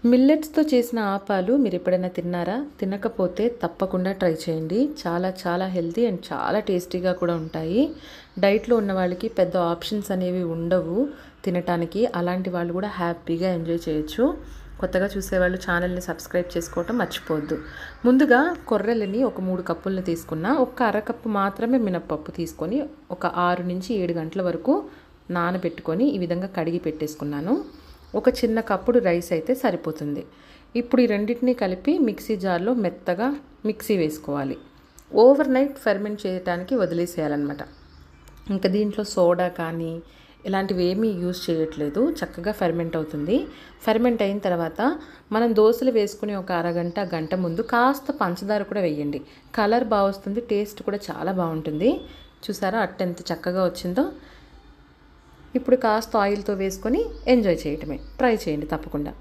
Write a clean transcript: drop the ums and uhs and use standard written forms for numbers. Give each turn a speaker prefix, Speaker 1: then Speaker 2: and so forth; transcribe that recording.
Speaker 1: మిల్లెట్స్‌తో చేసిన ఆపాలు మీరెప్పుడైనా తిన్నారా? తినకపోతే తప్పకుండా ట్రై చేయండి. చాలా చాలా హెల్తీ అండ్ చాలా టేస్టీగా కూడా ఉంటాయి. డైట్‌లో ఉన్న వాళ్ళకి పెద్ద ఆప్షన్స్ అనేవి ఉండవు తినటానికి. అలాంటి వాళ్ళు కూడా హ్యాపీగా ఎంజాయ్ చేయొచ్చు. కొత్తగా చూసేవాళ్ళు ఛానల్‌ని సబ్స్క్రైబ్ చేసుకోవటం మర్చిపోవద్దు. ముందుగా కొర్రలని ఒక 3 కప్పులను తీసుకున్నా. ఒక అరకప్పు మాత్రమే మినపప్పు తీసుకొని ఒక 6-7 గంటల వరకు నానబెట్టుకొని ఈ విధంగా కడిగి పెట్టేసుకున్నాను. ఒక చిన్న కప్పుడు రైస్ అయితే సరిపోతుంది. ఇప్పుడు ఈ రెండింటిని కలిపి మిక్సీ జార్లో మెత్తగా మిక్సీ వేసుకోవాలి. ఓవర్ నైట్ ఫెర్మెంట్ చేయడానికి వదిలేసేయాలన్నమాట. ఇంకా దీంట్లో సోడా కానీ ఇలాంటివి ఏమీ యూజ్ చేయట్లేదు. చక్కగా ఫెర్మెంట్ అవుతుంది. ఫెర్మెంట్ అయిన తర్వాత మనం దోశలు వేసుకుని ఒక అరగంట గంట ముందు కాస్త పంచదార కూడా వేయండి. కలర్ బాగా వస్తుంది, టేస్ట్ కూడా చాలా బాగుంటుంది. చూసారా అట్ట ఎంత చక్కగా వచ్చిందో. ఇప్పుడు కాస్త ఆయిల్తో వేసుకొని ఎంజాయ్ చేయటమే. ట్రై చేయండి తప్పకుండా.